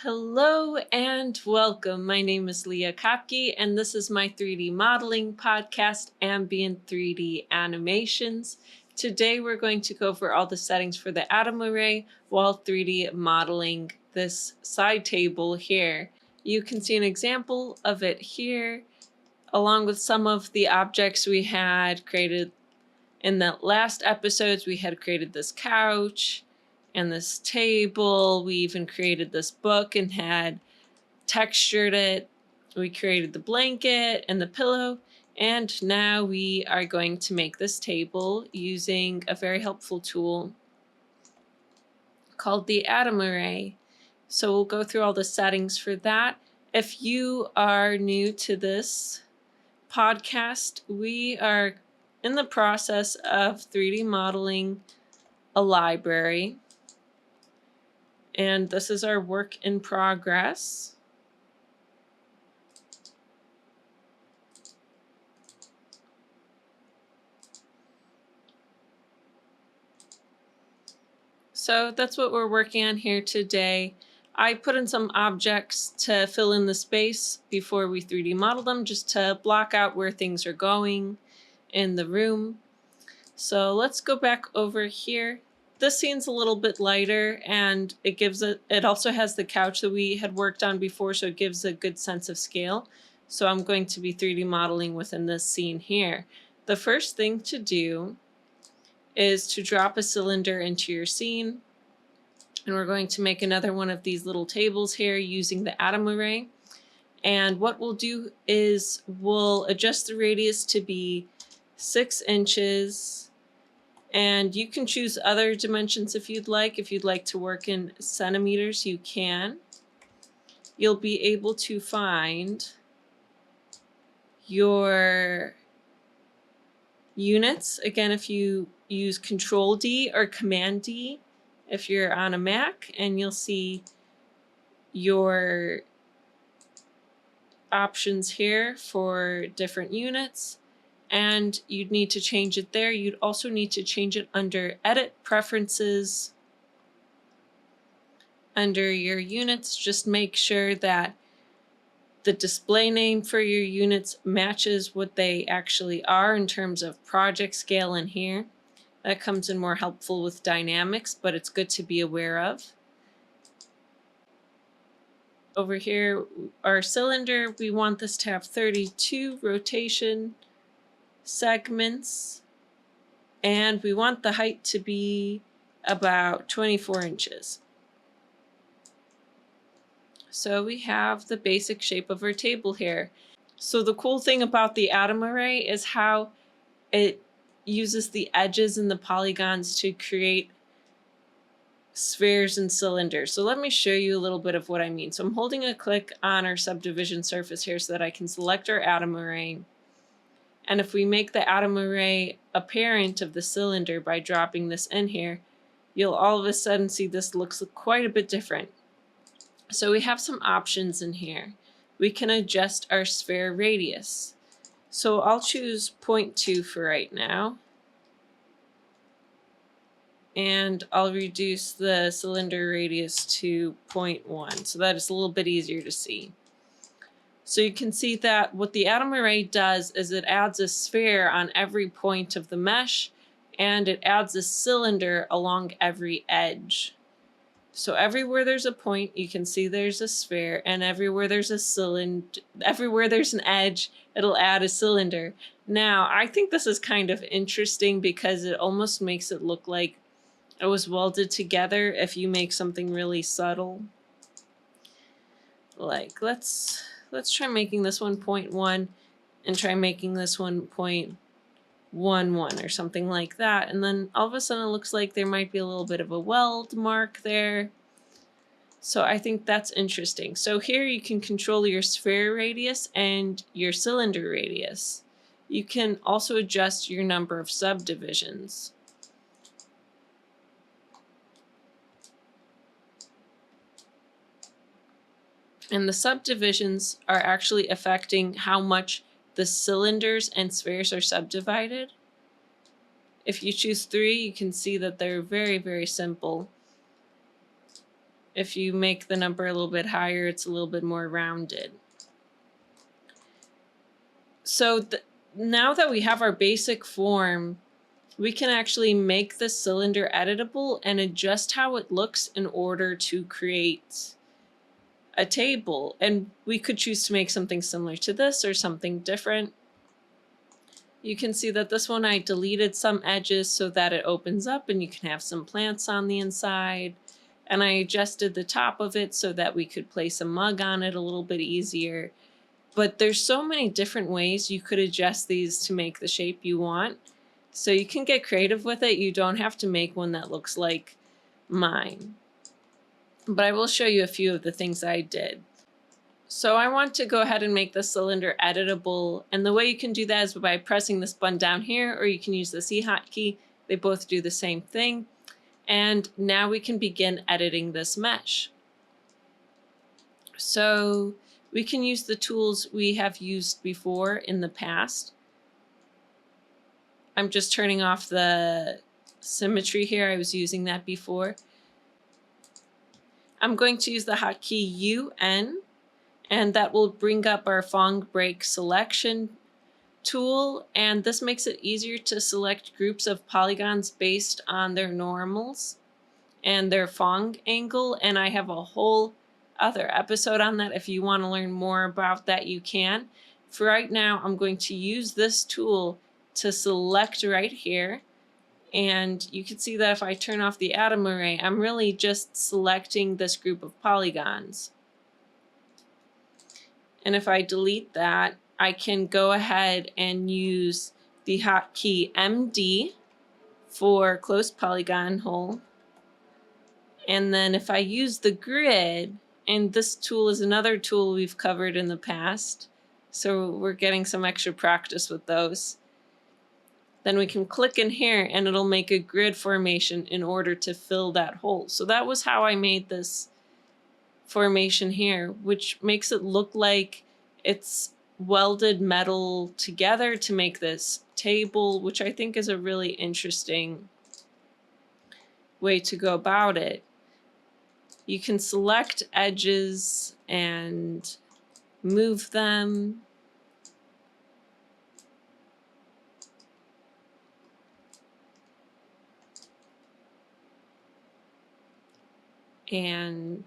Hello and welcome. My name is Leah Kopke, and this is my 3D modeling podcast, Ambient 3D Animations. Today we're going to go over all the settings for the atom array while 3D modeling this side table here. You can see an example of it here, along with some of the objects we had created in the last episodes. We had created this couch and this table. We even created this book and had textured it. We created the blanket and the pillow. And now we are going to make this table using a very helpful tool called the atom array. So we'll go through all the settings for that. If you are new to this podcast, we are in the process of 3D modeling a library. And this is our work in progress. So that's what we're working on here today. I put in some objects to fill in the space before we 3D model them, just to block out where things are going in the room. So let's go back over here. This scene's a little bit lighter, and it also has the couch that we had worked on before, so it gives a good sense of scale. So I'm going to be 3D modeling within this scene here. The first thing to do is to drop a cylinder into your scene, and we're going to make another one of these little tables here using the atom array. And what we'll do is we'll adjust the radius to be 6 inches. And you can choose other dimensions if you'd like. If you'd like to work in centimeters, you can. You'll be able to find your units. Again, if you use Control D or Command D, if you're on a Mac, and you'll see your options here for different units. And you'd need to change it there. You'd also need to change it under Edit Preferences. Under your units, just make sure that the display name for your units matches what they actually are in terms of project scale in here. That comes in more helpful with dynamics, but it's good to be aware of. Over here, our cylinder, we want this to have 32 rotation segments, and we want the height to be about 24 inches. So we have the basic shape of our table here. So the cool thing about the atom array is how it uses the edges and the polygons to create spheres and cylinders. So let me show you a little bit of what I mean. So I'm holding a click on our subdivision surface here so that I can select our atom array. And if we make the atom array a parent of the cylinder by dropping this in here, you'll all of a sudden see this looks quite a bit different. So we have some options in here. We can adjust our sphere radius. So I'll choose 0.2 for right now. And I'll reduce the cylinder radius to 0.1, so that it's a little bit easier to see. So you can see that what the atom array does is it adds a sphere on every point of the mesh, and it adds a cylinder along every edge. So everywhere there's a point, you can see there's a sphere, and everywhere there's a cylinder, everywhere there's an edge, it'll add a cylinder. Now, I think this is kind of interesting because it almost makes it look like it was welded together if you make something really subtle. Like, let's try making this one 0.1 and try making this one 0.11 or something like that. And then all of a sudden it looks like there might be a little bit of a weld mark there. So I think that's interesting. So here you can control your sphere radius and your cylinder radius. You can also adjust your number of subdivisions. And the subdivisions are actually affecting how much the cylinders and spheres are subdivided. If you choose 3, you can see that they're very, very simple. If you make the number a little bit higher, it's a little bit more rounded. So now that we have our basic form, we can actually make the cylinder editable and adjust how it looks in order to create a table. And we could choose to make something similar to this or something different. You can see that this one I deleted some edges so that it opens up and you can have some plants on the inside. And I adjusted the top of it so that we could place a mug on it a little bit easier. But there's so many different ways you could adjust these to make the shape you want. So you can get creative with it. You don't have to make one that looks like mine. But I will show you a few of the things I did. So I want to go ahead and make the cylinder editable. And the way you can do that is by pressing this button down here, or you can use the C hotkey. They both do the same thing. And now we can begin editing this mesh. So we can use the tools we have used before in the past. I'm just turning off the symmetry here. I was using that before. I'm going to use the hotkey UN, and that will bring up our Phong break selection tool. And this makes it easier to select groups of polygons based on their normals and their Phong angle. And I have a whole other episode on that. If you want to learn more about that, you can. For right now, I'm going to use this tool to select right here. And you can see that if I turn off the atom array, I'm really just selecting this group of polygons. And if I delete that, I can go ahead and use the hotkey MD for close polygon hole. And then if I use the grid, and this tool is another tool we've covered in the past, so we're getting some extra practice with those. Then we can click in here and it'll make a grid formation in order to fill that hole. So that was how I made this formation here, which makes it look like it's welded metal together to make this table, which I think is a really interesting way to go about it. You can select edges and move them. And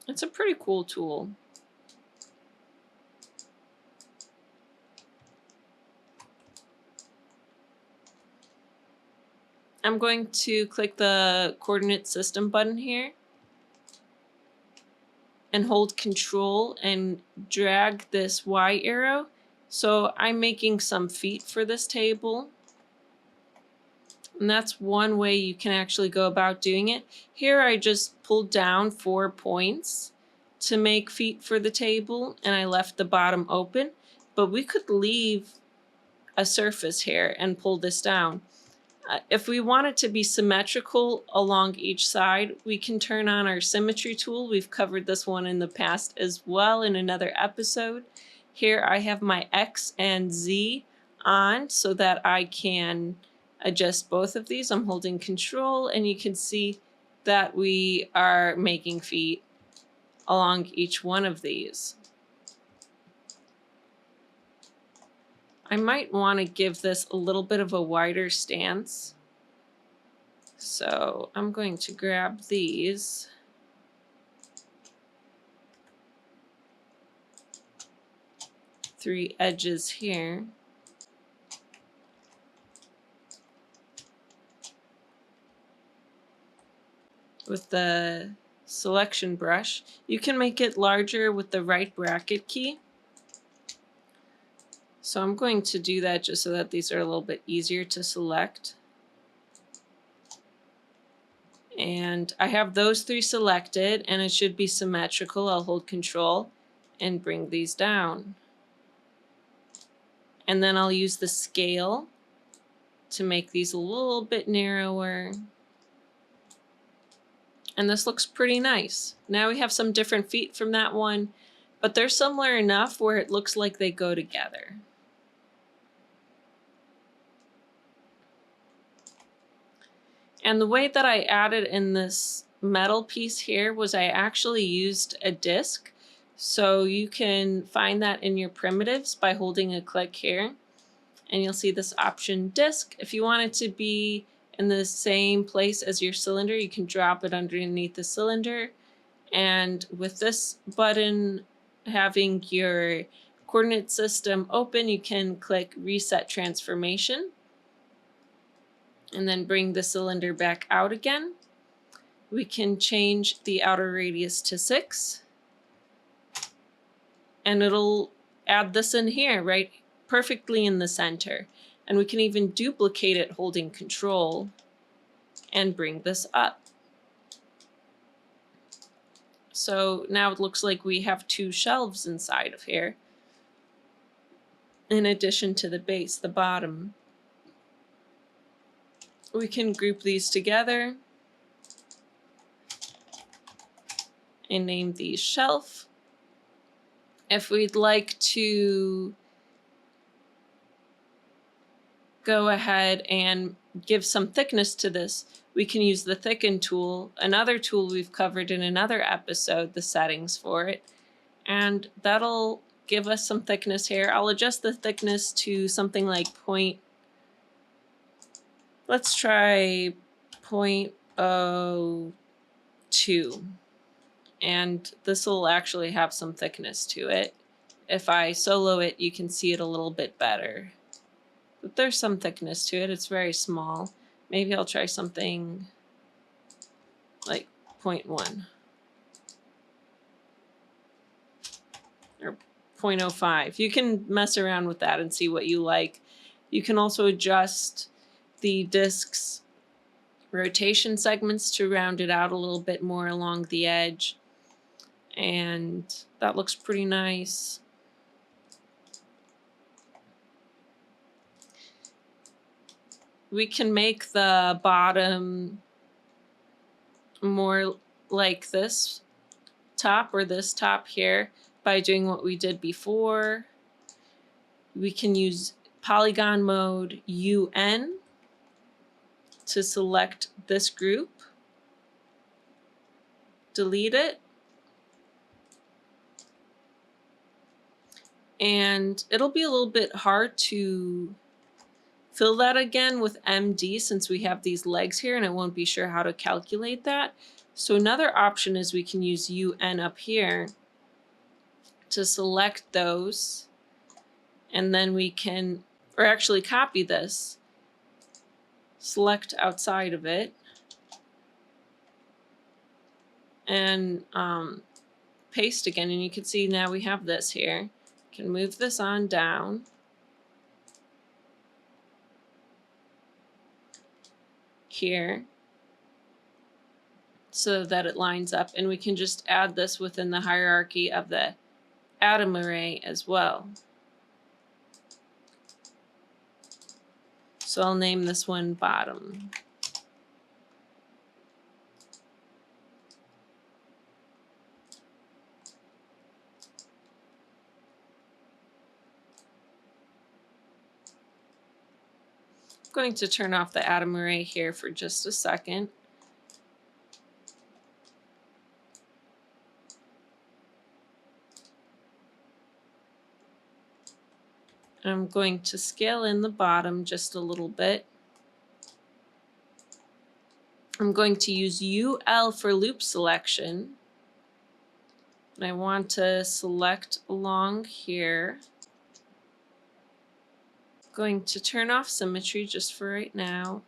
it's a pretty cool tool. I'm going to click the coordinate system button here and hold Control and drag this Y arrow. So I'm making some feet for this table. And that's one way you can actually go about doing it. Here I just pulled down 4 points to make feet for the table, and I left the bottom open. But we could leave a surface here and pull this down. If we want it to be symmetrical along each side, we can turn on our symmetry tool. We've covered this one in the past as well in another episode. Here I have my X and Z on so that I can adjust both of these. I'm holding Control, and you can see that we are making feet along each one of these. I might want to give this a little bit of a wider stance. So I'm going to grab these. Three edges here. With the selection brush. You can make it larger with the right bracket key. So I'm going to do that just so that these are a little bit easier to select. And I have those 3 selected, and it should be symmetrical. I'll hold Control and bring these down. And then I'll use the scale to make these a little bit narrower. And this looks pretty nice. Now we have some different feet from that one, but they're similar enough where it looks like they go together. And the way that I added in this metal piece here was I actually used a disc. So you can find that in your primitives by holding a click here. And you'll see this option disc. If you want it to be in the same place as your cylinder, you can drop it underneath the cylinder. And with this button having your coordinate system open, you can click Reset Transformation and then bring the cylinder back out again. We can change the outer radius to 6, and it'll add this in here, right perfectly in the center. And we can even duplicate it holding Control and bring this up. So now it looks like we have 2 shelves inside of here, in addition to the base, the bottom. We can group these together and name these shelf. If we'd like to go ahead and give some thickness to this, we can use the thicken tool, another tool we've covered in another episode, the settings for it, and that'll give us some thickness here. I'll adjust the thickness to something like let's try 0.02, and this will actually have some thickness to it. If I solo it, you can see it a little bit better. But there's some thickness to it. It's very small. Maybe I'll try something like 0.1 or 0.05. You can mess around with that and see what you like. You can also adjust the disc's rotation segments to round it out a little bit more along the edge. And that looks pretty nice. We can make the bottom more like this top or this top here by doing what we did before. We can use polygon mode UN to select this group, delete it, and it'll be a little bit hard to fill that again with MD since we have these legs here and it won't be sure how to calculate that. So another option is we can use UN up here to select those, and then we can, or actually copy this, select outside of it, and paste again, and you can see now we have this here. Can move this on down. Here so that it lines up, and we can just add this within the hierarchy of the atom array as well. So I'll name this one bottom. I'm going to turn off the atom array here for just a second. I'm going to scale in the bottom just a little bit. I'm going to use UL for loop selection. And I want to select along here. Going to turn off symmetry just for right now.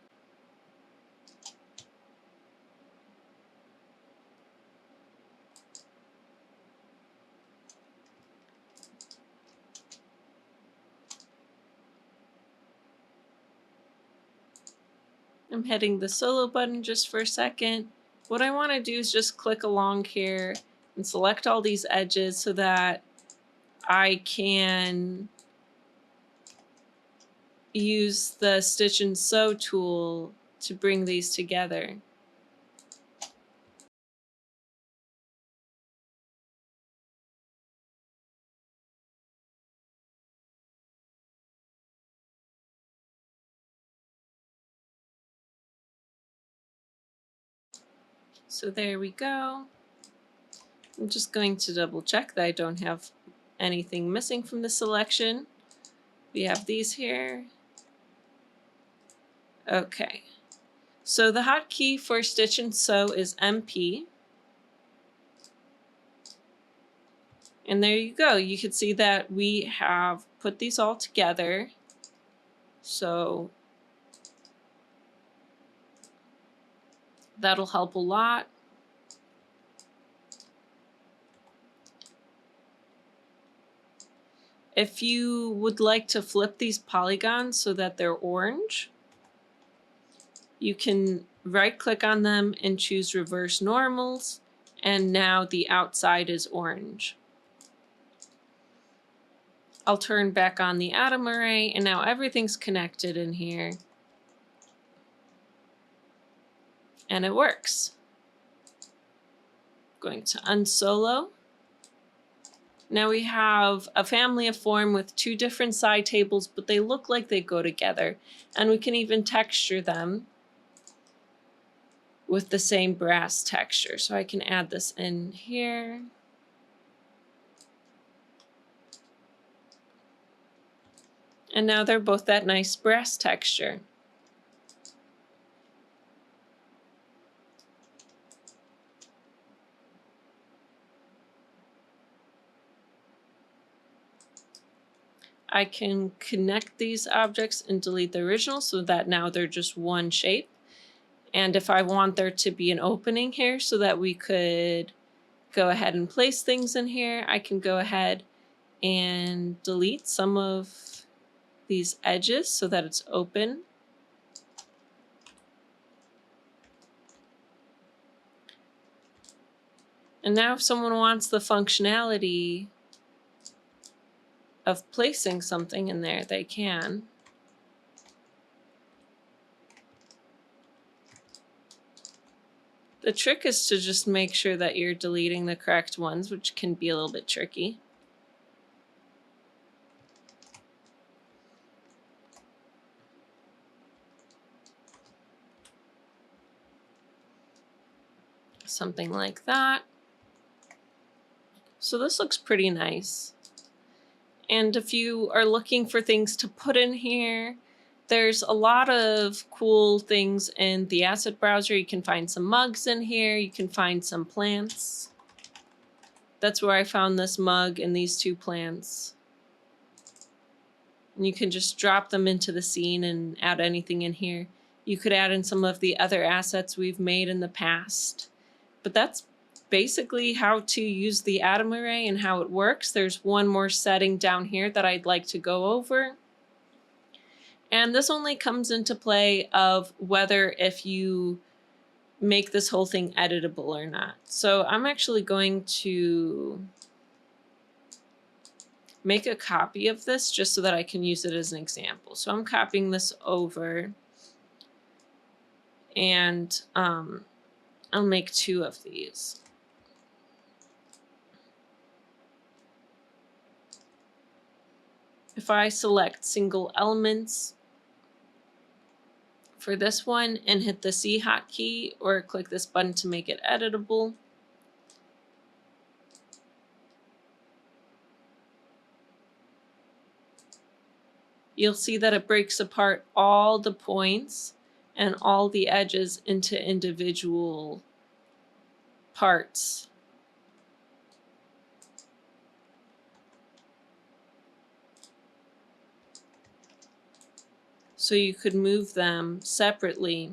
I'm hitting the solo button just for a second. What I want to do is just click along here and select all these edges so that I can use the Stitch and Sew tool to bring these together. So there we go. I'm just going to double check that I don't have anything missing from the selection. We have these here. Okay. So the hotkey for Stitch and Sew is MP. And there you go. You can see that we have put these all together. So that'll help a lot. If you would like to flip these polygons so that they're orange, you can right-click on them and choose Reverse Normals, and now the outside is orange. I'll turn back on the atom array, and now everything's connected in here. And it works. Going to unsolo. Now we have a family of form with two different side tables, but they look like they go together. And we can even texture them with the same brass texture. So I can add this in here. And now they're both that nice brass texture. I can connect these objects and delete the original so that now they're just one shape. And if I want there to be an opening here so that we could go ahead and place things in here, I can go ahead and delete some of these edges so that it's open. And now if someone wants the functionality of placing something in there, they can. The trick is to just make sure that you're deleting the correct ones, which can be a little bit tricky. Something like that. So this looks pretty nice. And if you are looking for things to put in here, there's a lot of cool things in the asset browser. You can find some mugs in here. You can find some plants. That's where I found this mug and these two plants. And you can just drop them into the scene and add anything in here. You could add in some of the other assets we've made in the past. But that's basically how to use the atom array and how it works. There's one more setting down here that I'd like to go over. And this only comes into play of whether if you make this whole thing editable or not. So I'm actually going to make a copy of this just so that I can use it as an example. So I'm copying this over, and I'll make two of these. If I select single elements for this one and hit the C hotkey or click this button to make it editable, you'll see that it breaks apart all the points and all the edges into individual parts. So you could move them separately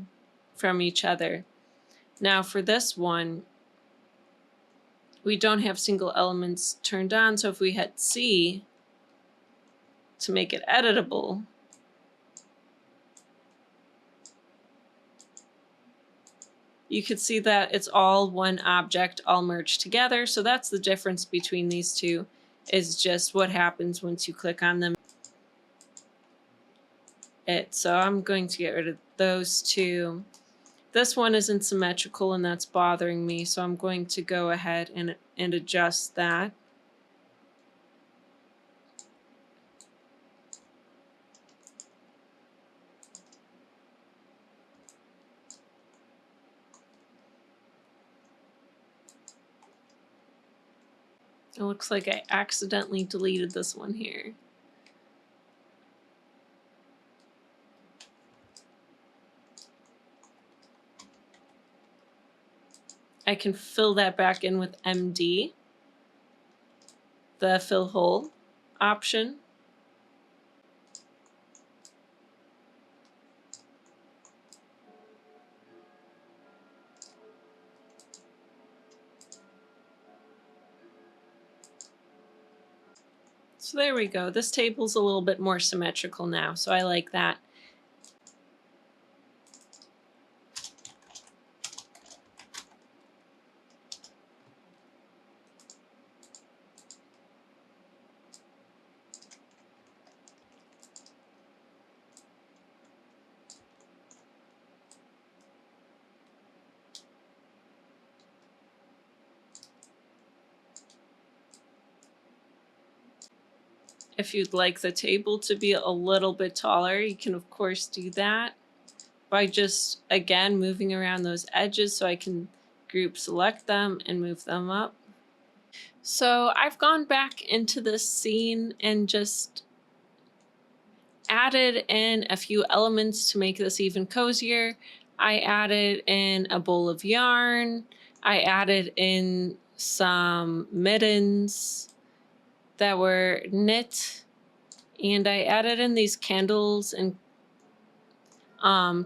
from each other. Now for this one, we don't have single elements turned on, so if we hit C to make it editable, you could see that it's all one object all merged together. So that's the difference between these two, is just what happens once you click on them. So I'm going to get rid of those two. This one isn't symmetrical and that's bothering me, so I'm going to go ahead and adjust that. It looks like I accidentally deleted this one here. I can fill that back in with MD, the fill hole option. So there we go. This table's a little bit more symmetrical now, so I like that. If you'd like the table to be a little bit taller, you can of course do that by just, again, moving around those edges so I can group select them and move them up. So I've gone back into this scene and just added in a few elements to make this even cozier. I added in a bowl of yarn. I added in some mittens that were knit, and I added in these candles and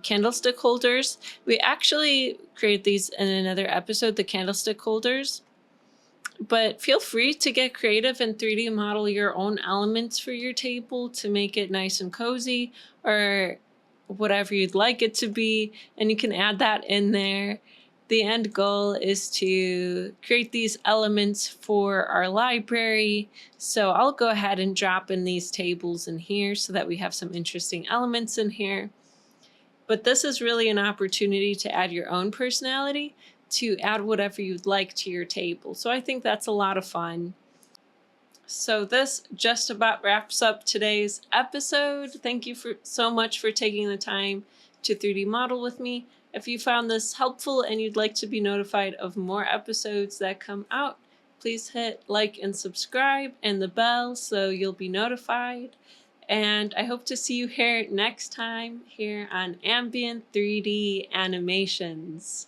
candlestick holders. We actually create these in another episode, the candlestick holders. But feel free to get creative and 3D model your own elements for your table to make it nice and cozy, or whatever you'd like it to be, and you can add that in there. The end goal is to create these elements for our library. So I'll go ahead and drop in these tables in here so that we have some interesting elements in here. But this is really an opportunity to add your own personality, to add whatever you'd like to your table. So I think that's a lot of fun. So this just about wraps up today's episode. Thank you so much for taking the time to 3D model with me. If you found this helpful and you'd like to be notified of more episodes that come out, please hit like and subscribe and the bell so you'll be notified. And I hope to see you here next time here on Ambient 3D Animations.